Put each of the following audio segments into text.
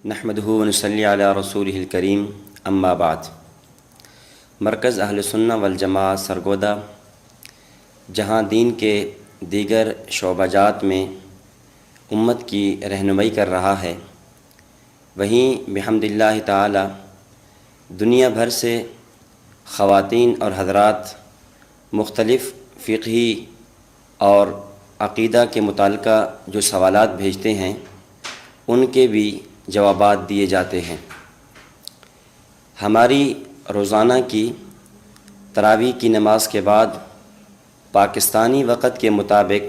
نحمدہ ونصلی علی رسولہ الکریم اما بعد۔ مرکز اہل سنہ والجماعت سرگودہ جہاں دین کے دیگر شعبہ جات میں امت کی رہنمائی کر رہا ہے، وہیں بحمد اللہ تعالی دنیا بھر سے خواتین اور حضرات مختلف فقہی اور عقیدہ کے متعلقہ جو سوالات بھیجتے ہیں ان کے بھی جوابات دیے جاتے ہیں۔ ہماری روزانہ کی تراویح کی نماز کے بعد پاکستانی وقت کے مطابق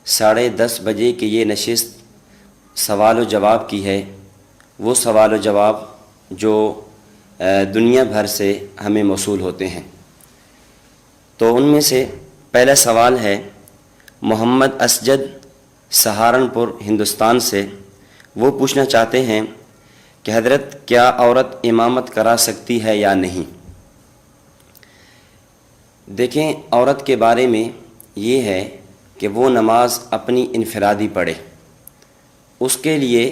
10:30 بجے کی یہ نشست سوال و جواب کی ہے، وہ سوال و جواب جو دنیا بھر سے ہمیں موصول ہوتے ہیں۔ تو ان میں سے پہلا سوال ہے محمد اسجد سہارنپور ہندوستان سے۔ وہ پوچھنا چاہتے ہیں کہ حضرت کیا عورت امامت کرا سکتی ہے یا نہیں؟ دیکھیں، عورت کے بارے میں یہ ہے کہ وہ نماز اپنی انفرادی پڑھے، اس کے لیے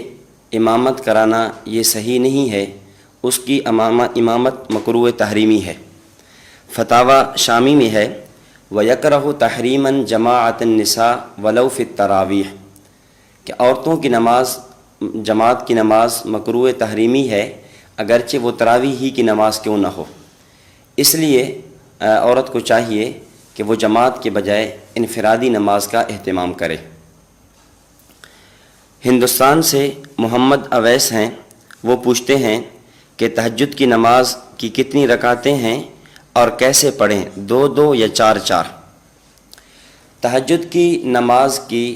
امامت کرانا یہ صحیح نہیں ہے، اس کی امامت مکروہ تحریمی ہے۔ فتاوی شامی میں ہے وَيَكْرَهُ تَحْرِيمًا جَمَاعَةَ النِّسَاء وَلَوْ فِي التَّرَاوِيحِ کہ عورتوں کی نماز، جماعت کی نماز مکروہ تحریمی ہے اگرچہ وہ تراویح ہی کی نماز کیوں نہ ہو۔ اس لیے عورت کو چاہیے کہ وہ جماعت کے بجائے انفرادی نماز کا اہتمام کرے۔ ہندوستان سے محمد اویس ہیں، وہ پوچھتے ہیں کہ تہجد کی نماز کی کتنی رکعتیں ہیں اور کیسے پڑھیں، 2 یا 4؟ تہجد کی نماز کی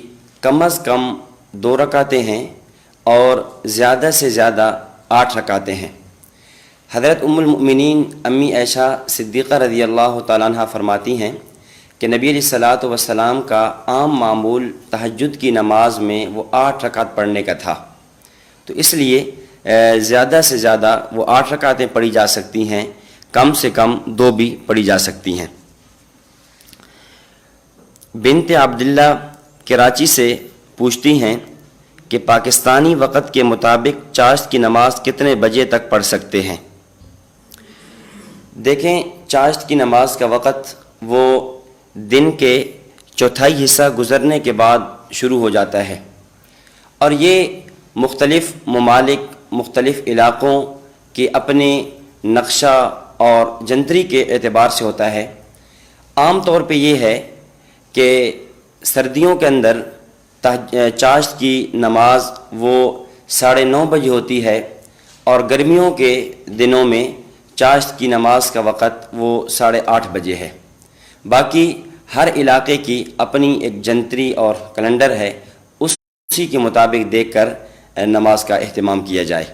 کم از کم 2 رکعتیں ہیں اور زیادہ سے زیادہ 8 رکعتیں ہیں۔ حضرت ام المؤمنین امی عائشہ صدیقہ رضی اللہ تعالیٰ عنہ فرماتی ہیں کہ نبی علیہ الصلاۃ والسلام کا عام معمول تہجد کی نماز میں وہ 8 رکعت پڑھنے کا تھا، تو اس لیے زیادہ سے زیادہ وہ 8 رکعتیں پڑھی جا سکتی ہیں، کم سے کم 2 بھی پڑھی جا سکتی ہیں۔ بنت عبداللہ کراچی سے پوچھتی ہیں کہ پاکستانی وقت کے مطابق چاشت کی نماز کتنے بجے تک پڑھ سکتے ہیں؟ دیکھیں، چاشت کی نماز کا وقت وہ دن کے چوتھائی حصہ گزرنے کے بعد شروع ہو جاتا ہے، اور یہ مختلف ممالک، مختلف علاقوں کے اپنے نقشہ اور جنتری کے اعتبار سے ہوتا ہے۔ عام طور پہ یہ ہے کہ سردیوں کے اندر چاشت کی نماز وہ 9:30 بجے ہوتی ہے، اور گرمیوں کے دنوں میں چاشت کی نماز کا وقت وہ 8:30 بجے ہے۔ باقی ہر علاقے کی اپنی ایک جنتری اور کیلنڈر ہے، اسی کے مطابق دیکھ کر نماز کا اہتمام کیا جائے۔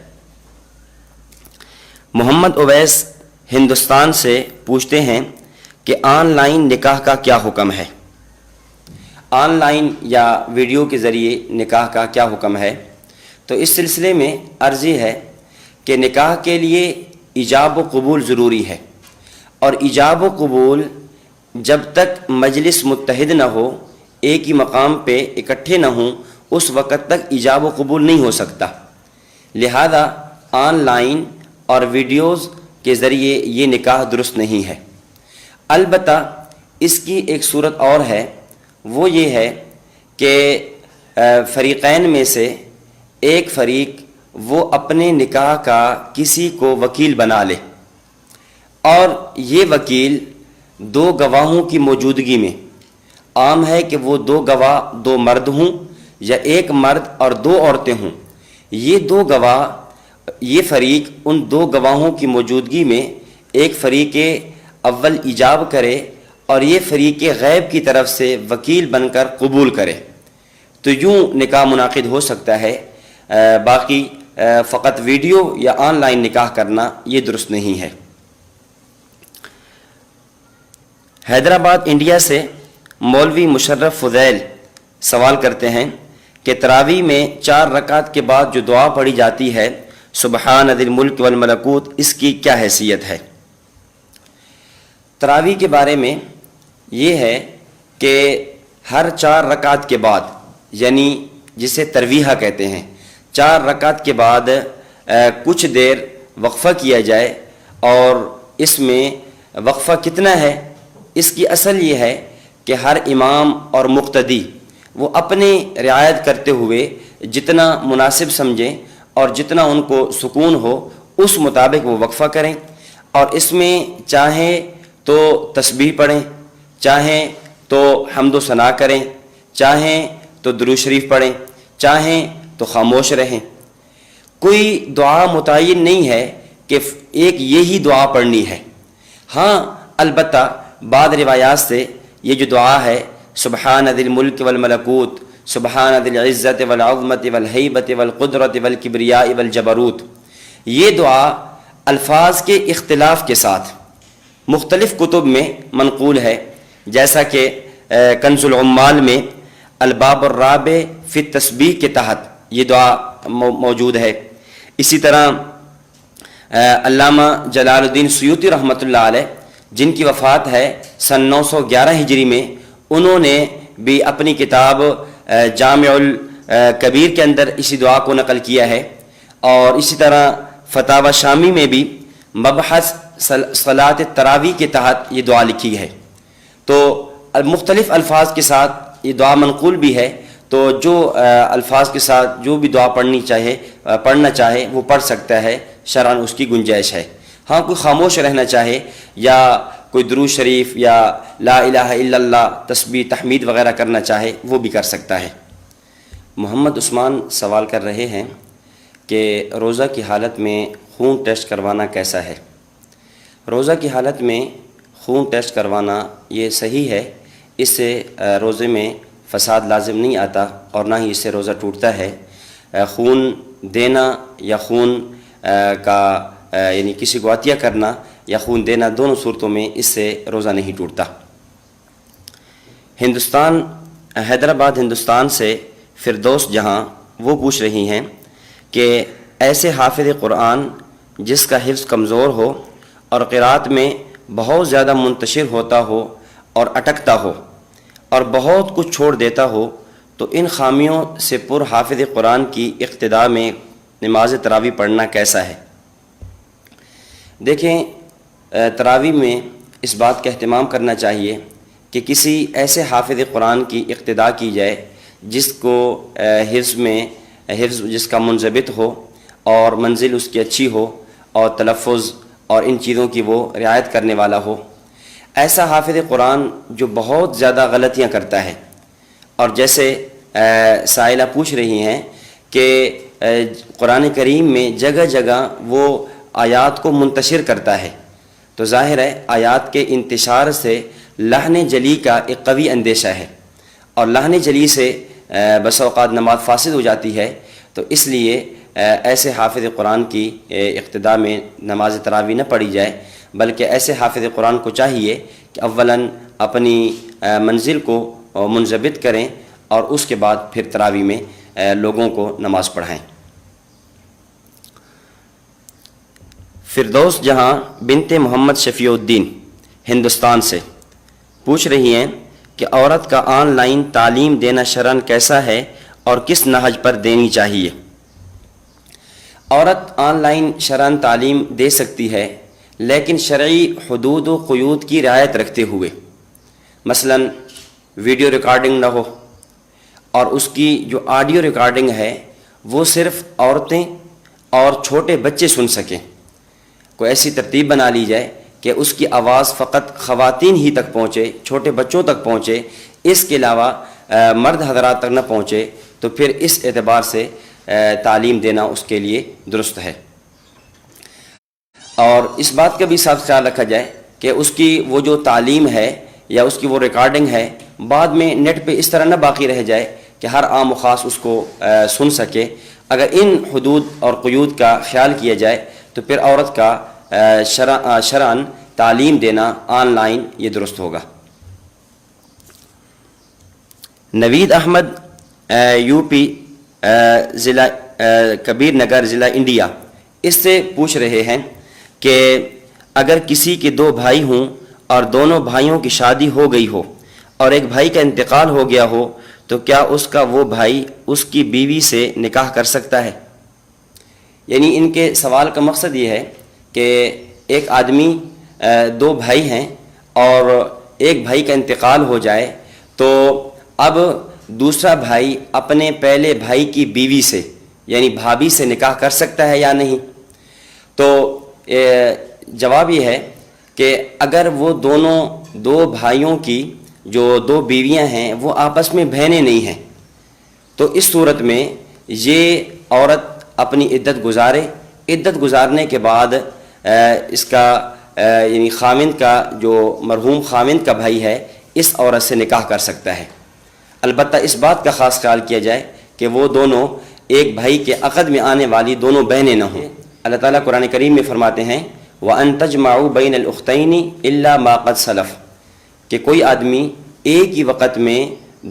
محمد اویس ہندوستان سے پوچھتے ہیں کہ آن لائن نکاح کا کیا حکم ہے؟ آن لائن یا ویڈیو کے ذریعے نکاح کا کیا حکم ہے؟ تو اس سلسلے میں عرض یہ ہے کہ نکاح کے لیے ایجاب و قبول ضروری ہے، اور ایجاب و قبول جب تک مجلس متحد نہ ہو، ایک ہی مقام پہ اکٹھے نہ ہوں، اس وقت تک ایجاب و قبول نہیں ہو سکتا۔ لہذا آن لائن اور ویڈیوز کے ذریعے یہ نکاح درست نہیں ہے۔ البتہ اس کی ایک صورت اور ہے، وہ یہ ہے کہ فریقین میں سے ایک فریق وہ اپنے نکاح کا کسی کو وکیل بنا لے، اور یہ وکیل 2 گواہوں کی موجودگی میں، عام ہے کہ وہ 2 گواہ 2 مرد ہوں یا 1 مرد اور 2 عورتیں ہوں، یہ 2 گواہ، یہ فریق ان 2 گواہوں کی موجودگی میں ایک فریق اول ایجاب کرے اور یہ فریق غیب کی طرف سے وکیل بن کر قبول کرے، تو یوں نکاح منعقد ہو سکتا ہے۔ باقی فقط ویڈیو یا آن لائن نکاح کرنا یہ درست نہیں ہے۔ حیدرآباد انڈیا سے مولوی مشرف فضیل سوال کرتے ہیں کہ تراویح میں 4 رکعت کے بعد جو دعا پڑھی جاتی ہے سبحان ذی الملک والملکوت، اس کی کیا حیثیت ہے؟ تراویح کے بارے میں یہ ہے کہ ہر 4 رکعت کے بعد، یعنی جسے ترویحہ کہتے ہیں، 4 رکعت کے بعد کچھ دیر وقفہ کیا جائے، اور اس میں وقفہ کتنا ہے، اس کی اصل یہ ہے کہ ہر امام اور مقتدی وہ اپنے رعایت کرتے ہوئے جتنا مناسب سمجھیں اور جتنا ان کو سکون ہو اس مطابق وہ وقفہ کریں، اور اس میں چاہیں تو تسبیح پڑھیں، چاہیں تو حمد و ثنا کریں، چاہیں تو درود شریف پڑھیں، چاہیں تو خاموش رہیں۔ کوئی دعا متعین نہیں ہے کہ ایک یہی دعا پڑھنی ہے۔ ہاں البتہ بعض روایات سے یہ جو دعا ہے سبحان ذی الملک والملکوت، سبحان ذی العزت والعظمت والہیبت والقدرت والکبریاء والجبروت، یہ دعا الفاظ کے اختلاف کے ساتھ مختلف کتب میں منقول ہے، جیسا کہ کنز العمال میں الباب الرابع فی التسبیح کے تحت یہ دعا موجود ہے۔ اسی طرح علامہ جلال الدین سیوطی رحمۃ اللہ علیہ، جن کی وفات ہے سن 911 ہجری میں، انہوں نے بھی اپنی کتاب جامع الکبیر کے اندر اسی دعا کو نقل کیا ہے، اور اسی طرح فتاوی شامی میں بھی مبحث صلاۃ التراویح کے تحت یہ دعا لکھی ہے۔ تو مختلف الفاظ کے ساتھ یہ دعا منقول بھی ہے، تو جو الفاظ کے ساتھ جو بھی دعا پڑھنا چاہے وہ پڑھ سکتا ہے، شرعاً اس کی گنجائش ہے۔ ہاں کوئی خاموش رہنا چاہے یا کوئی درود شریف یا لا الہ الا اللہ تسبیح تحمید وغیرہ کرنا چاہے وہ بھی کر سکتا ہے۔ محمد عثمان سوال کر رہے ہیں کہ روزہ کی حالت میں خون ٹیسٹ کروانا کیسا ہے؟ روزہ کی حالت میں خون ٹیسٹ کروانا یہ صحیح ہے، اس سے روزے میں فساد لازم نہیں آتا اور نہ ہی اس سے روزہ ٹوٹتا ہے۔ خون دینا یا خون کا یعنی کسی کو عطیہ کرنا یا خون دینا، دونوں صورتوں میں اس سے روزہ نہیں ٹوٹتا۔ حیدرآباد ہندوستان سے فردوس جہاں وہ پوچھ رہی ہیں کہ ایسے حافظ قرآن جس کا حفظ کمزور ہو اور قرأت میں بہت زیادہ منتشر ہوتا ہو اور اٹکتا ہو اور بہت کچھ چھوڑ دیتا ہو، تو ان خامیوں سے پر حافظ قرآن کی اقتداء میں نماز تراویح پڑھنا کیسا ہے؟ دیکھیں، تراویح میں اس بات کا اہتمام کرنا چاہیے کہ کسی ایسے حافظ قرآن کی اقتداء کی جائے جس کو حفظ جس کا منضبط ہو اور منزل اس کی اچھی ہو اور تلفظ اور ان چیزوں کی وہ رعایت کرنے والا ہو۔ ایسا حافظ قرآن جو بہت زیادہ غلطیاں کرتا ہے، اور جیسے سائلہ پوچھ رہی ہیں کہ قرآن کریم میں جگہ جگہ وہ آیات کو منتشر کرتا ہے، تو ظاہر ہے آیات کے انتشار سے لحن جلی کا ایک قوی اندیشہ ہے، اور لحن جلی سے بس اوقات نماز فاسد ہو جاتی ہے۔ تو اس لیے ایسے حافظ قرآن کی اقتداء میں نماز تراویح نہ پڑھی جائے، بلکہ ایسے حافظ قرآن کو چاہیے کہ اولاً اپنی منزل کو منضبط کریں اور اس کے بعد پھر تراویح میں لوگوں کو نماز پڑھائیں۔ فردوس جہاں بنت محمد شفیع الدین ہندوستان سے پوچھ رہی ہیں کہ عورت کا آن لائن تعلیم دینا شرعاً کیسا ہے اور کس نہج پر دینی چاہیے؟ عورت آن لائن شرعاً تعلیم دے سکتی ہے، لیکن شرعی حدود و قیود کی رعایت رکھتے ہوئے، مثلاً ویڈیو ریکارڈنگ نہ ہو، اور اس کی جو آڈیو ریکارڈنگ ہے وہ صرف عورتیں اور چھوٹے بچے سن سکیں۔ کوئی ایسی ترتیب بنا لی جائے کہ اس کی آواز فقط خواتین ہی تک پہنچے، چھوٹے بچوں تک پہنچے، اس کے علاوہ مرد حضرات تک نہ پہنچے، تو پھر اس اعتبار سے تعلیم دینا اس کے لیے درست ہے۔ اور اس بات کا بھی صاف خیال رکھا جائے کہ اس کی وہ جو تعلیم ہے یا اس کی وہ ریکارڈنگ ہے بعد میں نیٹ پہ اس طرح نہ باقی رہ جائے کہ ہر عام و خاص اس کو سن سکے۔ اگر ان حدود اور قیود کا خیال کیا جائے تو پھر عورت کا شرعاً تعلیم دینا آن لائن یہ درست ہوگا۔ نوید احمد یو پی ضلع کبیر نگر ضلع انڈیا اس سے پوچھ رہے ہیں کہ اگر کسی کے 2 بھائی ہوں اور دونوں بھائیوں کی شادی ہو گئی ہو اور ایک بھائی کا انتقال ہو گیا ہو، تو کیا اس کا وہ بھائی اس کی بیوی سے نکاح کر سکتا ہے؟ یعنی ان کے سوال کا مقصد یہ ہے کہ ایک آدمی دو بھائی ہیں اور ایک بھائی کا انتقال ہو جائے تو اب دوسرا بھائی اپنے پہلے بھائی کی بیوی سے یعنی بھابھی سے نکاح کر سکتا ہے یا نہیں؟ تو جواب یہ ہے کہ اگر وہ دو بھائیوں کی جو دو بیویاں ہیں وہ آپس میں بہنیں نہیں ہیں تو اس صورت میں یہ عورت اپنی عدت گزارے، عدت گزارنے کے بعد اس کا یعنی خاوند کا جو مرحوم خاوند کا بھائی ہے اس عورت سے نکاح کر سکتا ہے، البتہ اس بات کا خاص خیال کیا جائے کہ وہ دونوں ایک بھائی کے عقد میں آنے والی دونوں بہنیں نہ ہوں۔ اللہ تعالیٰ قرآن کریم میں فرماتے ہیں وَأَن تَجْمَعُوا بَيْنَ الْأُخْتَيْنِ إِلَّا مَا قَدْ سَلَفَ کہ کوئی آدمی ایک ہی وقت میں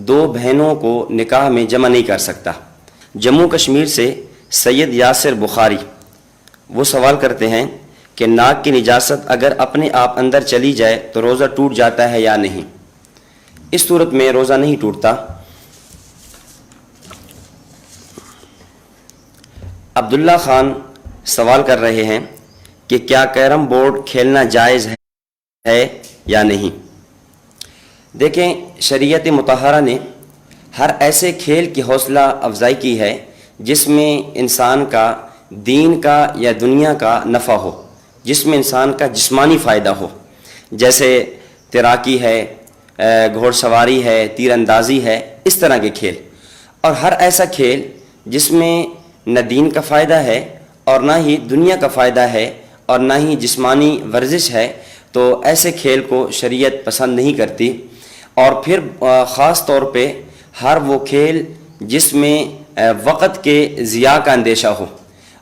دو بہنوں کو نکاح میں جمع نہیں کر سکتا۔ جموں کشمیر سے سید یاسر بخاری وہ سوال کرتے ہیں کہ ناک کی نجاست اگر اپنے آپ اندر چلی جائے تو روزہ ٹوٹ جاتا ہے یا نہیں؟ اس صورت میں روزہ نہیں ٹوٹتا۔ عبداللہ خان سوال کر رہے ہیں کہ کیا کیرم بورڈ کھیلنا جائز ہے یا نہیں؟ دیکھیں، شریعت مطہرہ نے ہر ایسے کھیل کی حوصلہ افزائی کی ہے جس میں انسان کا دین کا یا دنیا کا نفع ہو، جس میں انسان کا جسمانی فائدہ ہو، جیسے تیراکی ہے، گھوڑ سواری ہے، تیر اندازی ہے، اس طرح کے کھیل۔ اور ہر ایسا کھیل جس میں نہ دین کا فائدہ ہے اور نہ ہی دنیا کا فائدہ ہے اور نہ ہی جسمانی ورزش ہے تو ایسے کھیل کو شریعت پسند نہیں کرتی۔ اور پھر خاص طور پہ ہر وہ کھیل جس میں وقت کے ضیاع کا اندیشہ ہو،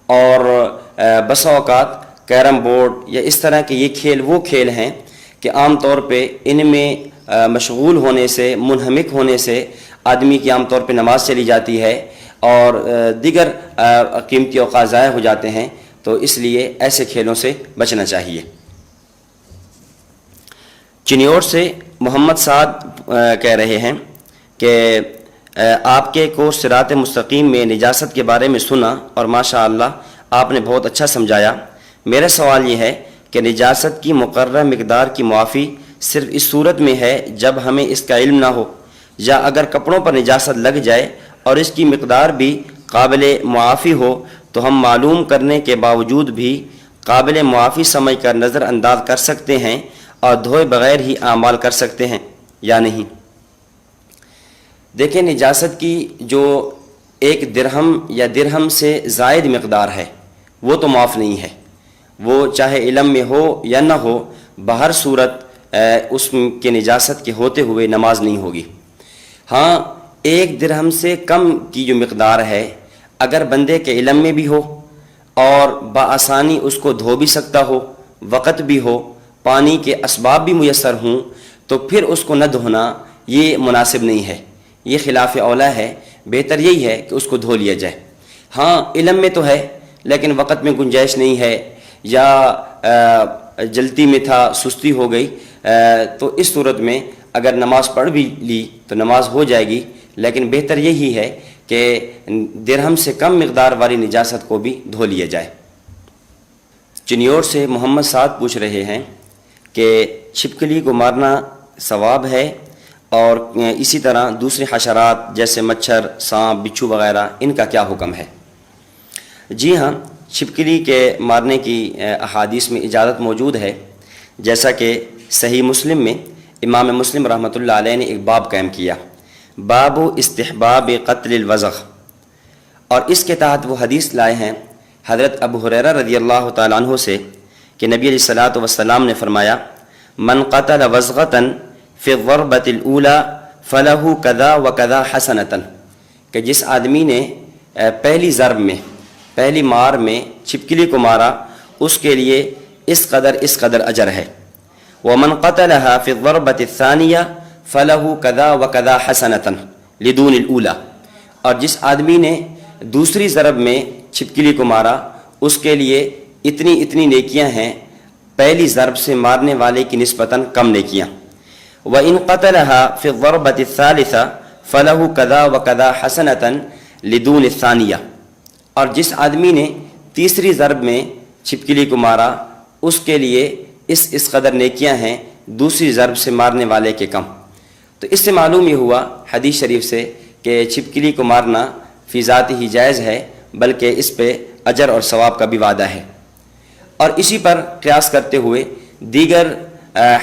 اور بسا اوقات کیرم بورڈ یا اس طرح کے یہ کھیل وہ کھیل ہیں کہ عام طور پہ ان میں مشغول ہونے سے، منہمک ہونے سے آدمی کی عام طور پہ نماز چلی جاتی ہے اور دیگر قیمتی اوقات ضائع ہو جاتے ہیں، تو اس لیے ایسے کھیلوں سے بچنا چاہیے۔ چنیور سے محمد سعد کہہ رہے ہیں کہ آپ کے کو صراط مستقیم میں نجاست کے بارے میں سنا اور ماشاء اللہ آپ نے بہت اچھا سمجھایا۔ میرا سوال یہ ہے کہ نجاست کی مقررہ مقدار کی معافی صرف اس صورت میں ہے جب ہمیں اس کا علم نہ ہو، یا اگر کپڑوں پر نجاست لگ جائے اور اس کی مقدار بھی قابل معافی ہو تو ہم معلوم کرنے کے باوجود بھی قابل معافی سمجھ کر نظر انداز کر سکتے ہیں اور دھوئے بغیر ہی اعمال کر سکتے ہیں یا نہیں؟ دیکھیں، نجاست کی جو ایک درہم یا درہم سے زائد مقدار ہے وہ تو معاف نہیں ہے، وہ چاہے علم میں ہو یا نہ ہو، بہر صورت اس کے نجاست کے ہوتے ہوئے نماز نہیں ہوگی۔ ہاں، ایک درہم سے کم کی جو مقدار ہے اگر بندے کے علم میں بھی ہو اور بآسانی اس کو دھو بھی سکتا ہو، وقت بھی ہو، پانی کے اسباب بھی میسر ہوں، تو پھر اس کو نہ دھونا یہ مناسب نہیں ہے، یہ خلاف اولا ہے۔ بہتر یہی ہے کہ اس کو دھو لیا جائے۔ ہاں، علم میں تو ہے لیکن وقت میں گنجائش نہیں ہے، یا جلتی میں تھا، سستی ہو گئی، تو اس صورت میں اگر نماز پڑھ بھی لی تو نماز ہو جائے گی، لیکن بہتر یہی ہے کہ درہم سے کم مقدار والی نجاست کو بھی دھو لیا جائے۔ چنیور سے محمد سعد پوچھ رہے ہیں کہ چھپکلی کو مارنا ثواب ہے، اور اسی طرح دوسرے حشرات جیسے مچھر، سانپ، بچھو وغیرہ، ان کا کیا حکم ہے؟ جی ہاں، چھپکلی کے مارنے کی احادیث میں اجازت موجود ہے، جیسا کہ صحیح مسلم میں امام مسلم رحمۃ اللہ علیہ نے ایک باب قائم کیا، باب استحباب قتل الوزغ، اور اس کے تحت وہ حدیث لائے ہیں حضرت ابو ہریرہ رضی اللہ تعالیٰ عنہ سے کہ نبی علیہ الصلوۃ والسلام نے فرمایا، من قتل وزغۃ فی الضربۃ الاولی فلہ کذا وکذا حسنۃ، کہ جس آدمی نے پہلی ضرب میں، پہلی مار میں چھپکلی کو مارا، اس کے لیے اس قدر اجر ہے۔ ومن قتلها فی الضربۃ الثانیہ فلہ کذا وکذا حسنۃ لدون الاولی، اور جس آدمی نے دوسری ضرب میں چھپکلی کو مارا اس کے لیے اتنی نیکیاں ہیں، پہلی ضرب سے مارنے والے کی نسبتاً کم نیکیاں۔ وَإِن قَتَلَهَا فِي الضَّرْبَةِ الثَّالِثَةِ فَلَهُ كَذَا وَكَذَا حَسَنَةً لِدُونِ الثَّانِيَةِ، اور جس آدمی نے تیسری ضرب میں چھپکلی کو مارا، اس کے لیے اس قدر نیکیاں ہیں دوسری ضرب سے مارنے والے کے کم۔ تو اس سے معلوم یہ ہوا حدیث شریف سے کہ چھپکلی کو مارنا فی ذات ہی جائز ہے، بلکہ اس پہ اجر اور ثواب کا بھی وعدہ ہے۔ اور اسی پر قیاس کرتے ہوئے دیگر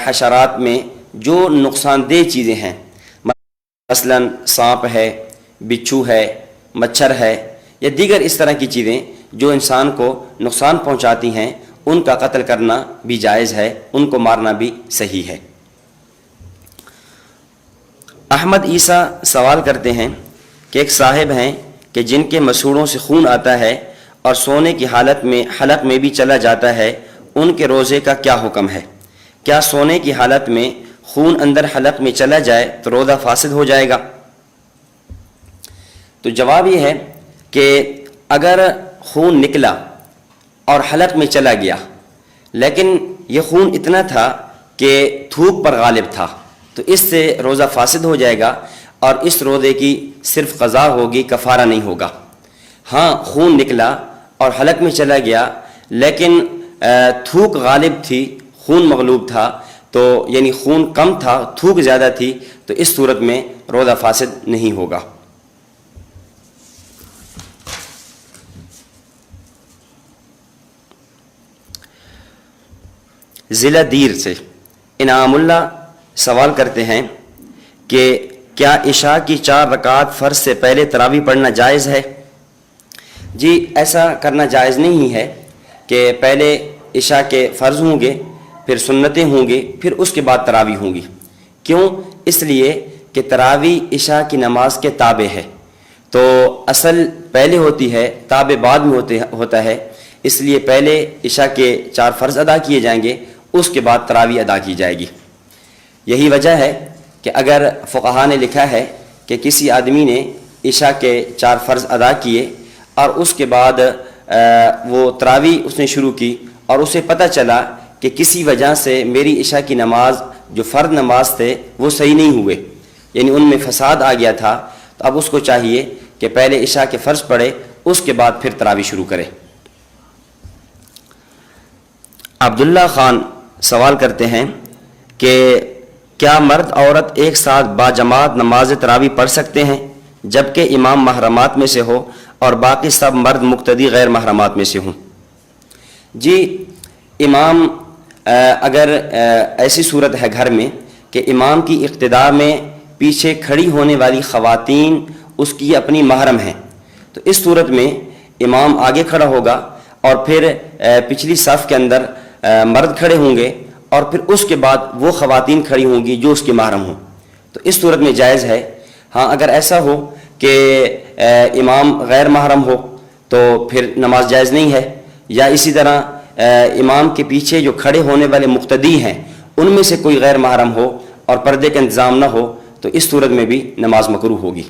حشرات میں جو نقصان دہ چیزیں ہیں، مثلا سانپ ہے، بچھو ہے، مچھر ہے، یا دیگر اس طرح کی چیزیں جو انسان کو نقصان پہنچاتی ہیں، ان کا قتل کرنا بھی جائز ہے، ان کو مارنا بھی صحیح ہے۔ احمد عیسیٰ سوال کرتے ہیں کہ ایک صاحب ہیں کہ جن کے مسوڑوں سے خون آتا ہے اور سونے کی حالت میں حلق میں بھی چلا جاتا ہے، ان کے روزے کا کیا حکم ہے؟ کیا سونے کی حالت میں خون اندر حلق میں چلا جائے تو روزہ فاسد ہو جائے گا؟ تو جواب یہ ہے کہ اگر خون نکلا اور حلق میں چلا گیا، لیکن یہ خون اتنا تھا کہ تھوک پر غالب تھا، تو اس سے روزہ فاسد ہو جائے گا اور اس روزے کی صرف قضا ہوگی، کفارہ نہیں ہوگا۔ ہاں، خون نکلا اور حلق میں چلا گیا لیکن تھوک غالب تھی، خون مغلوب تھا، تو یعنی خون کم تھا، تھوک زیادہ تھی، تو اس صورت میں روزہ فاسد نہیں ہوگا۔ ضلع دیر سے انعام اللہ سوال کرتے ہیں کہ کیا عشاء کی 4 رکعت فرض سے پہلے تراویح پڑھنا جائز ہے؟ جی، ایسا کرنا جائز نہیں ہے کہ پہلے عشاء کے فرض ہوں گے، پھر سنتیں ہوں گی، پھر اس کے بعد تراویح ہوں گی۔ کیوں؟ اس لیے کہ تراویح عشاء کی نماز کے تابع ہے، تو اصل پہلے ہوتی ہے، تابع بعد میں ہوتا ہے، اس لیے پہلے عشاء کے 4 فرض ادا کیے جائیں گے، اس کے بعد تراویح ادا کی جائے گی۔ یہی وجہ ہے کہ اگر فقہا نے لکھا ہے کہ کسی آدمی نے عشاء کے 4 فرض ادا کیے اور اس کے بعد وہ تراویح اس نے شروع کی اور اسے پتہ چلا کہ کسی وجہ سے میری عشاء کی نماز جو فرض نماز تھے وہ صحیح نہیں ہوئے، یعنی ان میں فساد آ گیا تھا، تو اب اس کو چاہیے کہ پہلے عشاء کے فرض پڑھے، اس کے بعد پھر تراویح شروع کرے۔ عبداللہ خان سوال کرتے ہیں کہ کیا مرد عورت ایک ساتھ باجماعت نماز تراویح پڑھ سکتے ہیں جبکہ امام محرمات میں سے ہو اور باقی سب مرد مقتدی غیر محرمات میں سے ہوں؟ جی، امام اگر ایسی صورت ہے گھر میں کہ امام کی اقتداء میں پیچھے کھڑی ہونے والی خواتین اس کی اپنی محرم ہیں، تو اس صورت میں امام آگے کھڑا ہوگا اور پھر پچھلی صف کے اندر مرد کھڑے ہوں گے اور پھر اس کے بعد وہ خواتین کھڑی ہوں گی جو اس کے محرم ہوں، تو اس صورت میں جائز ہے۔ ہاں، اگر ایسا ہو کہ امام غیر محرم ہو تو پھر نماز جائز نہیں ہے، یا اسی طرح امام کے پیچھے جو کھڑے ہونے والے مقتدی ہیں ان میں سے کوئی غیر محرم ہو اور پردے کا انتظام نہ ہو، تو اس صورت میں بھی نماز مکروہ ہوگی۔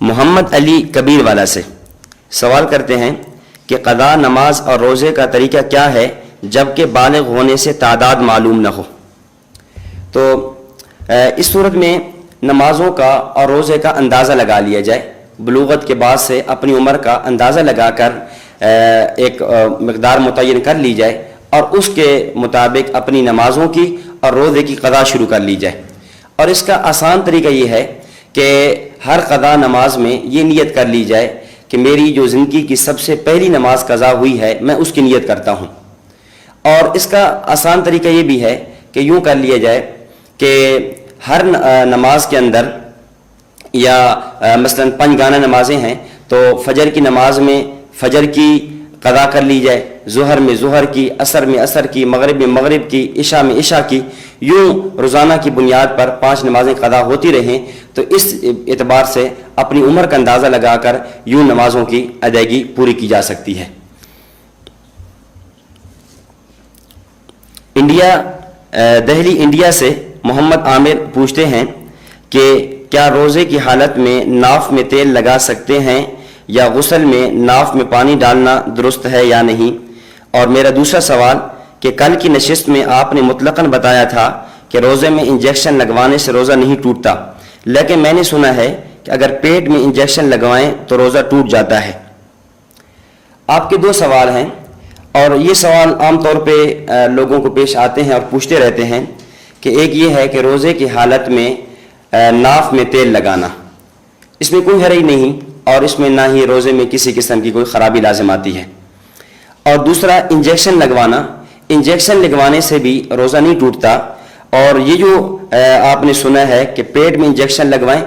محمد علی کبیر والا سے سوال کرتے ہیں کہ قضا نماز اور روزے کا طریقہ کیا ہے جبکہ بالغ ہونے سے تعداد معلوم نہ ہو؟ تو اس صورت میں نمازوں کا اور روزے کا اندازہ لگا لیا جائے، بلوغت کے بعد سے اپنی عمر کا اندازہ لگا کر ایک مقدار متعین کر لی جائے اور اس کے مطابق اپنی نمازوں کی اور روزے کی قضا شروع کر لی جائے۔ اور اس کا آسان طریقہ یہ ہے کہ ہر قضا نماز میں یہ نیت کر لی جائے کہ میری جو زندگی کی سب سے پہلی نماز قضا ہوئی ہے میں اس کی نیت کرتا ہوں۔ اور اس کا آسان طریقہ یہ بھی ہے کہ یوں کر لیا جائے کہ ہر نماز کے اندر، یا مثلا 5 گانا نمازیں ہیں تو فجر کی نماز میں فجر کی قضا کر لی جائے، ظہر میں ظہر کی، عصر میں عصر کی، مغرب میں مغرب کی، عشاء میں عشاء کی، یوں روزانہ کی بنیاد پر 5 نمازیں قضا ہوتی رہیں، تو اس اعتبار سے اپنی عمر کا اندازہ لگا کر یوں نمازوں کی ادائیگی پوری کی جا سکتی ہے۔ دہلی انڈیا سے محمد عامر پوچھتے ہیں کہ کیا روزے کی حالت میں ناف میں تیل لگا سکتے ہیں یا غسل میں ناف میں پانی ڈالنا درست ہے یا نہیں؟ اور میرا دوسرا سوال کہ کل کی نشست میں آپ نے مطلقاً بتایا تھا کہ روزے میں انجیکشن لگوانے سے روزہ نہیں ٹوٹتا، لیکن میں نے سنا ہے کہ اگر پیٹ میں انجیکشن لگوائیں تو روزہ ٹوٹ جاتا ہے، آپ کے دو سوال ہیں، اور یہ سوال عام طور پہ لوگوں کو پیش آتے ہیں اور پوچھتے رہتے ہیں کہ ایک یہ ہے کہ روزے کی حالت میں ناف میں تیل لگانا، اس میں کوئی حرج نہیں اور اس میں نہ ہی روزے میں کسی قسم کی کوئی خرابی لازم آتی ہے، اور دوسرا انجیکشن لگوانا، انجیکشن لگوانے سے بھی روزہ نہیں ٹوٹتا، اور یہ جو آپ نے سنا ہے کہ پیٹ میں انجیکشن لگوائیں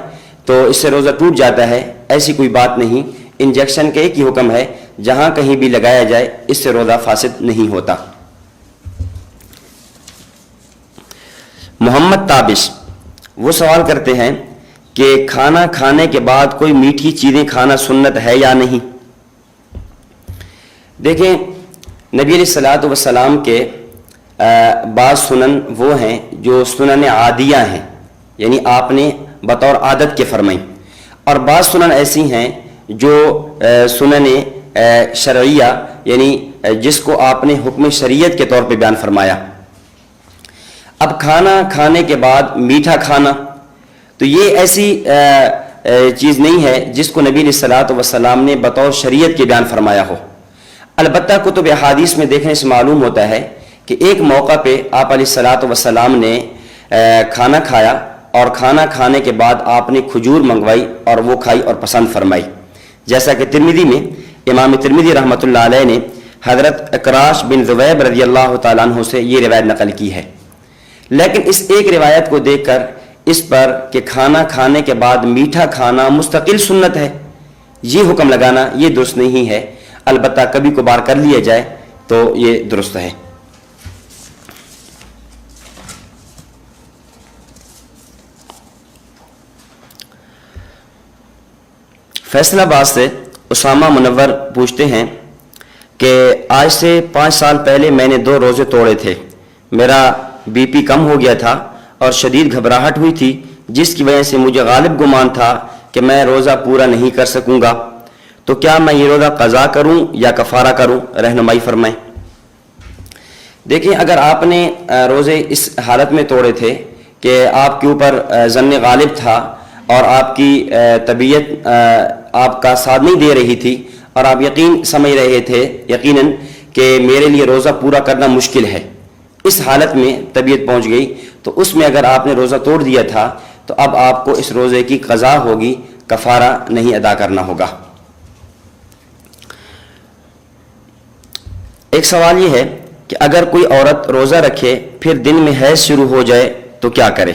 تو اس سے روزہ ٹوٹ جاتا ہے، ایسی کوئی بات نہیں۔ انجیکشن کا ایک ہی حکم ہے، جہاں کہیں بھی لگایا جائے اس سے روزہ فاسد نہیں ہوتا۔ محمد تابش وہ سوال کرتے ہیں کہ کھانا کھانے کے بعد کوئی میٹھی چیزیں کھانا سنت ہے یا نہیں؟ دیکھیں، نبی علیہ الصلوۃ والسلام کے بعض سنن وہ ہیں جو سنن عادیہ ہیں، یعنی آپ نے بطور عادت کے فرمائی، اور بعض سنن ایسی ہیں جو سنن شرعیہ، یعنی جس کو آپ نے حکم شریعت کے طور پہ بیان فرمایا۔ اب کھانا کھانے کے بعد میٹھا کھانا تو یہ ایسی چیز نہیں ہے جس کو نبی علیہ الصلوۃ والسلام نے بطور شریعت کے بیان فرمایا ہو۔ البتہ کتب احادیث میں دیکھنے سے معلوم ہوتا ہے کہ ایک موقع پہ آپ علیہ الصلوۃ والسلام نے کھانا کھایا، اور کھانا کھانے کے بعد آپ نے کھجور منگوائی اور وہ کھائی اور پسند فرمائی، جیسا کہ ترمذی میں امام ترمذی رحمۃ اللہ علیہ نے حضرت اکراش بن ذبیب رضی اللہ تعالیٰ عنہ سے یہ روایت نقل کی ہے۔ لیکن اس ایک روایت کو دیکھ کر اس پر کہ کھانا کھانے کے بعد میٹھا کھانا مستقل سنت ہے، یہ حکم لگانا یہ درست نہیں ہے، البتہ کبھی کبھار کر لیا جائے تو یہ درست ہے۔ فیصل آباد سے اسامہ منور پوچھتے ہیں کہ آج سے 5 سال پہلے میں نے 2 روزے توڑے تھے، میرا بی پی کم ہو گیا تھا اور شدید گھبراہٹ ہوئی تھی، جس کی وجہ سے مجھے غالب گمان تھا کہ میں روزہ پورا نہیں کر سکوں گا، تو کیا میں یہ روزہ قضا کروں یا کفارہ کروں؟ رہنمائی فرمائیں۔ دیکھیں، اگر آپ نے روزے اس حالت میں توڑے تھے کہ آپ کے اوپر ظن غالب تھا اور آپ کی طبیعت آپ کا ساتھ نہیں دے رہی تھی، اور آپ یقین سمجھ رہے تھے یقیناً کہ میرے لیے روزہ پورا کرنا مشکل ہے، اس حالت میں طبیعت پہنچ گئی، تو اس میں اگر آپ نے روزہ توڑ دیا تھا تو اب آپ کو اس روزے کی قضا ہوگی، کفارہ نہیں ادا کرنا ہوگا۔ ایک سوال یہ ہے کہ اگر کوئی عورت روزہ رکھے پھر دن میں حیض شروع ہو جائے تو کیا کرے؟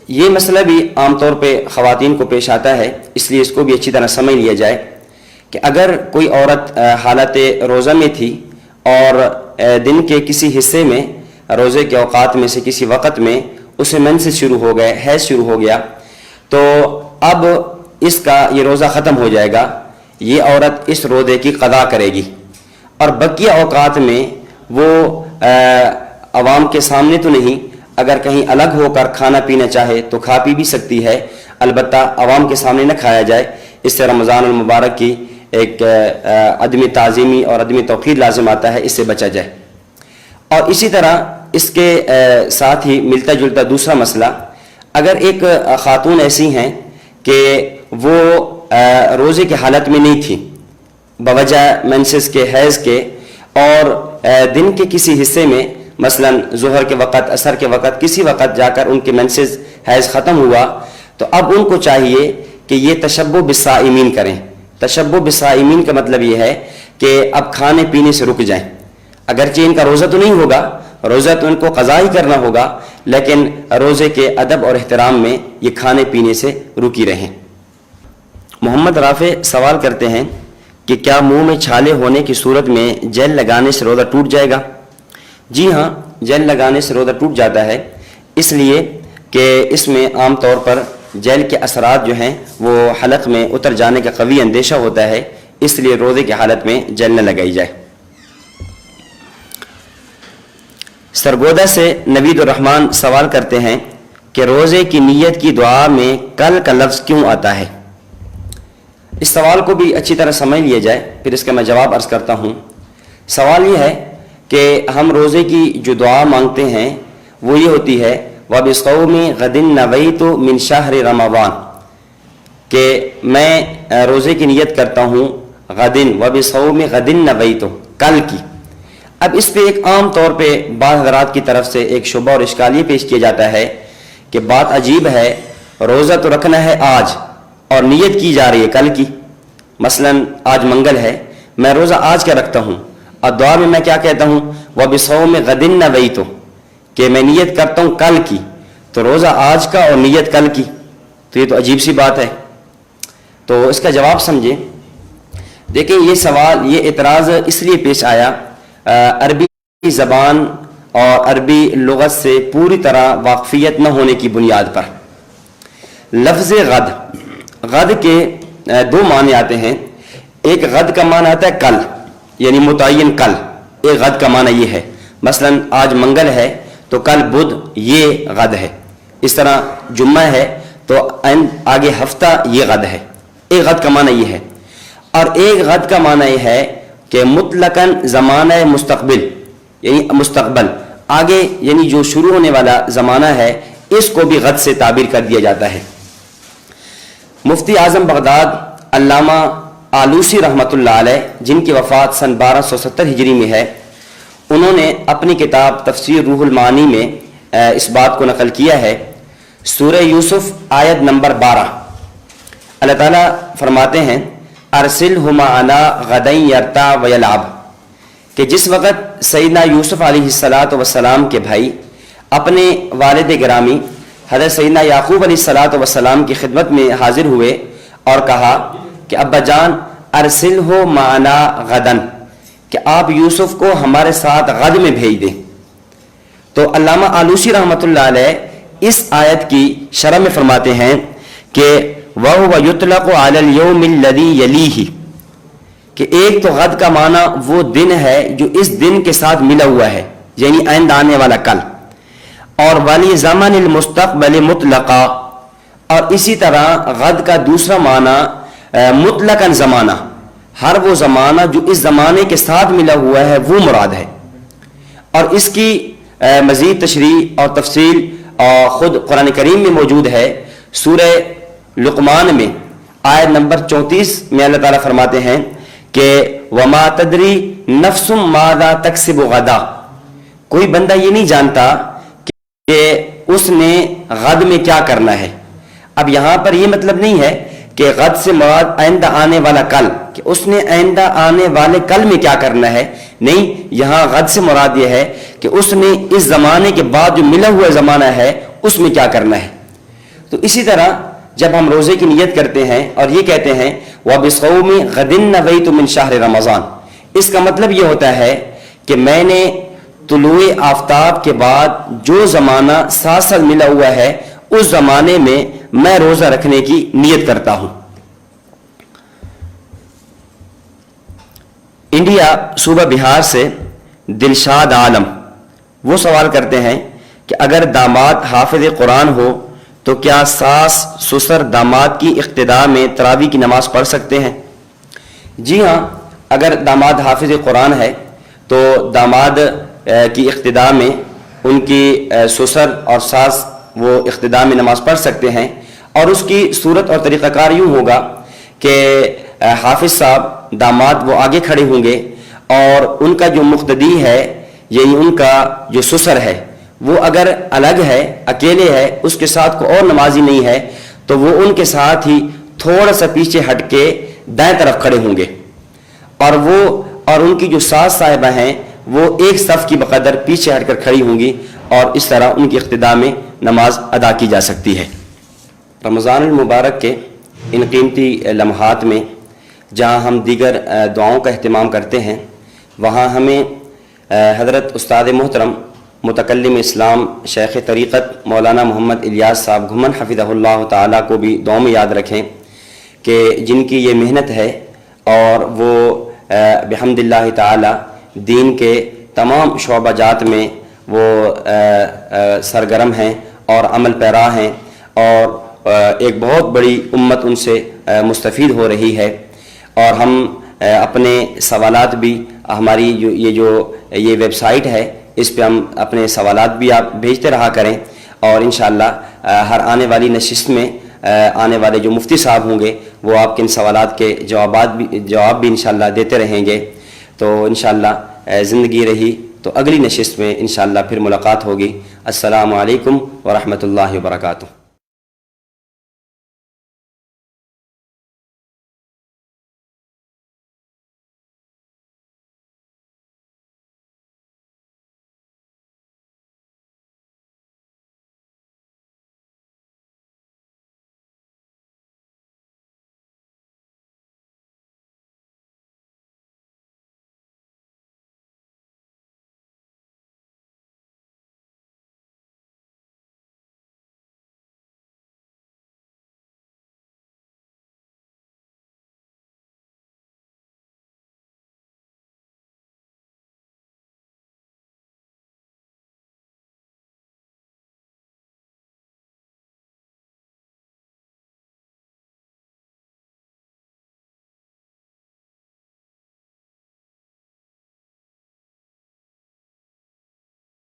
یہ مسئلہ بھی عام طور پہ خواتین کو پیش آتا ہے، اس لیے اس کو بھی اچھی طرح سمجھ لیا جائے کہ اگر کوئی عورت حالت روزہ میں تھی اور دن کے کسی حصے میں، روزے کے اوقات میں سے کسی وقت میں اسے مینسز شروع ہو گئے، حیض شروع ہو گیا، تو اب اس کا یہ روزہ ختم ہو جائے گا، یہ عورت اس روزے کی قضا کرے گی، اور بقیہ اوقات میں وہ عوام کے سامنے تو نہیں، اگر کہیں الگ ہو کر کھانا پینا چاہے تو کھا پی بھی سکتی ہے، البتہ عوام کے سامنے نہ کھایا جائے، اس سے رمضان المبارک کی ایک عدم تعظیمی اور عدم توقیر لازم آتا ہے، اس سے بچا جائے۔ اور اسی طرح اس کے ساتھ ہی ملتا جلتا دوسرا مسئلہ، اگر ایک خاتون ایسی ہیں کہ وہ روزے کی حالت میں نہیں تھی بوجہ مینسز کے، حیض کے، اور دن کے کسی حصے میں مثلا ظہر کے وقت، عصر کے وقت، کسی وقت جا کر ان کے مینسز حیض ختم ہوا، تو اب ان کو چاہیے کہ یہ تشبہ بالصائمین کریں۔ تشبہ بالصائمین کا مطلب یہ ہے کہ اب کھانے پینے سے رک جائیں، اگرچہ ان کا روزہ تو نہیں ہوگا، روزہ تو ان کو قضا ہی کرنا ہوگا، لیکن روزے کے ادب اور احترام میں یہ کھانے پینے سے رکی رہیں۔ محمد رافع سوال کرتے ہیں کہ کیا منہ میں چھالے ہونے کی صورت میں جیل لگانے سے روزہ ٹوٹ جائے گا؟ جی ہاں، جیل لگانے سے روزہ ٹوٹ جاتا ہے، اس لیے کہ اس میں عام طور پر جیل کے اثرات جو ہیں وہ حلق میں اتر جانے کا قوی اندیشہ ہوتا ہے، اس لیے روزے کی حالت میں جیل نہ لگائی جائے۔ سرگودا سے نوید الرحمان سوال کرتے ہیں کہ روزے کی نیت کی دعا میں کل کا لفظ کیوں آتا ہے؟ اس سوال کو بھی اچھی طرح سمجھ لیا جائے، پھر اس کا میں جواب عرض کرتا ہوں۔ سوال یہ ہے کہ ہم روزے کی جو دعا مانگتے ہیں وہ یہ ہوتی ہے وَبِصَوْمِ غَدٍ نَوَيْتُ مِنْ شَهْرِ رَمَضَانَ، کہ میں روزے کی نیت کرتا ہوں غدن وبصوم غدن نویتو، کل کی۔ اب اس پہ ایک عام طور پہ بعض حضرات کی طرف سے ایک شبہ اور اشکال یہ پیش کیا جاتا ہے کہ بات عجیب ہے، روزہ تو رکھنا ہے آج اور نیت کی جا رہی ہے کل کی۔ مثلا آج منگل ہے، میں روزہ آج کا رکھتا ہوں اور دعا میں میں کیا کہتا ہوں، وبصوم غدن نویتو، کہ میں نیت کرتا ہوں کل کی، تو روزہ آج کا اور نیت کل کی، تو یہ تو عجیب سی بات ہے۔ تو اس کا جواب سمجھیں۔ دیکھیں یہ سوال، یہ اعتراض اس لیے پیش آیا عربی زبان اور عربی لغت سے پوری طرح واقفیت نہ ہونے کی بنیاد پر۔ لفظ غد، غد کے دو معنی آتے ہیں۔ ایک غد کا معنی آتا ہے کل، یعنی متعین کل، ایک غد کا معنی یہ ہے، مثلا آج منگل ہے تو کل بدھ، یہ غد ہے۔ اس طرح جمعہ ہے تو آگے ہفتہ، یہ غد ہے۔ ایک غد کا معنی یہ ہے، اور ایک غد کا معنی یہ ہے کہ مطلقاً زمانہ مستقبل، یعنی مستقبل آگے، یعنی جو شروع ہونے والا زمانہ ہے، اس کو بھی غد سے تعبیر کر دیا جاتا ہے۔ مفتی اعظم بغداد علامہ آلوسی رحمۃ اللہ علیہ، جن کی وفات سن 1270 ہجری میں ہے، انہوں نے اپنی کتاب تفسیر روح المعانی میں اس بات کو نقل کیا ہے۔ سورہ یوسف آیت نمبر 12، اللہ تعالیٰ فرماتے ہیں ارسلہ معنا غدا یرتع ویلعب، کہ جس وقت سیدنا یوسف علیہ السلام کے بھائی اپنے والد گرامی حضرت سیدنا یعقوب علیہ السلام کی خدمت میں حاضر ہوئے اور کہا کہ ابا جان ارسلہ معنا غدن، کہ آپ یوسف کو ہمارے ساتھ غد میں بھیج دیں۔ تو علامہ آلوسی رحمۃ اللہ علیہ اس آیت کی شرح میں فرماتے ہیں کہ وَهُوَ يُطْلَقُ عَلَى الْيَوْمِ الَّذِي يَلِيهِ، کہ ایک تو غد کا معنی وہ دن ہے جو اس دن کے ساتھ ملا ہوا ہے، یعنی آئندہ آنے والا کل، اور وَلِي زَمَنِ الْمُسْتَقْبَلِ مُطْلَقًا، اور اسی طرح غد کا دوسرا معنی مطلقاً زمانہ، ہر وہ زمانہ جو اس زمانے کے ساتھ ملا ہوا ہے وہ مراد ہے۔ اور اس کی مزید تشریح اور تفصیل خود قرآن کریم میں موجود ہے۔ سورہ لقمان میں آیت نمبر 34 میں اللہ تعالیٰ فرماتے ہیں کہ وَمَا تَدْرِي نَفْسٌ مَاذَا تَكْسِبُ غَدًا، کوئی بندہ یہ نہیں جانتا کہ اس نے غد میں کیا کرنا ہے۔ اب یہاں پر یہ مطلب نہیں ہے کہ غد سے مراد آئندہ آنے والا کل، کہ اس نے آئندہ آنے والے کل میں کیا کرنا ہے، نہیں، یہاں غد سے مراد یہ ہے کہ اس نے اس زمانے کے بعد جو ملا ہوا زمانہ ہے اس میں کیا کرنا ہے۔ تو اسی طرح جب ہم روزے کی نیت کرتے ہیں اور یہ کہتے ہیں وَبِصَوْمِ غَدٍ نَوَيْتُ مِنْ شَهْرِ رمضان، اس کا مطلب یہ ہوتا ہے کہ میں نے طلوع آفتاب کے بعد جو زمانہ 7 سال ملا ہوا ہے اس زمانے میں روزہ رکھنے کی نیت کرتا ہوں۔ انڈیا صوبہ بہار سے دلشاد عالم وہ سوال کرتے ہیں کہ اگر داماد حافظ قرآن ہو تو کیا ساس سسر داماد کی اقتداء میں تراویح کی نماز پڑھ سکتے ہیں؟ جی ہاں، اگر داماد حافظ قرآن ہے تو داماد کی اقتداء میں ان کی سسر اور ساس وہ اقتداء میں نماز پڑھ سکتے ہیں، اور اس کی صورت اور طریقہ کار یوں ہوگا کہ حافظ صاحب داماد وہ آگے کھڑے ہوں گے، اور ان کا جو مقتدی ہے یعنی ان کا جو سسر ہے وہ اگر الگ ہے، اکیلے ہے، اس کے ساتھ کوئی اور نمازی نہیں ہے، تو وہ ان کے ساتھ ہی تھوڑا سا پیچھے ہٹ کے دائیں طرف کھڑے ہوں گے، اور ان کی جو ساس صاحبہ ہیں وہ ایک صف کی بقدر پیچھے ہٹ کر کھڑی ہوں گی، اور اس طرح ان کی اقتداء میں نماز ادا کی جا سکتی ہے۔ رمضان المبارک کے ان قیمتی لمحات میں جہاں ہم دیگر دعاؤں کا اہتمام کرتے ہیں، وہاں ہمیں حضرت استاد محترم متکلم اسلام شیخ طریقت مولانا محمد الیاس صاحب گھمن حفظہ اللہ تعالیٰ کو بھی دعاؤں میں یاد رکھیں کہ جن کی یہ محنت ہے اور وہ بحمد اللہ تعالیٰ دین کے تمام شعبہ جات میں وہ سرگرم ہیں اور عمل پیرا ہیں، اور ایک بہت بڑی امت ان سے مستفید ہو رہی ہے۔ اور ہم اپنے سوالات بھی ہماری یہ ویب سائٹ ہے، اس پہ ہم اپنے سوالات بھی آپ بھیجتے رہا کریں، اور انشاءاللہ ہر آنے والی نشست میں آنے والے جو مفتی صاحب ہوں گے وہ آپ کے ان سوالات کے جواب بھی انشاءاللہ دیتے رہیں گے. تو انشاءاللہ زندگی رہی تو اگلی نشست میں انشاءاللہ پھر ملاقات ہوگی. السلام علیکم ورحمۃ اللہ وبرکاتہ.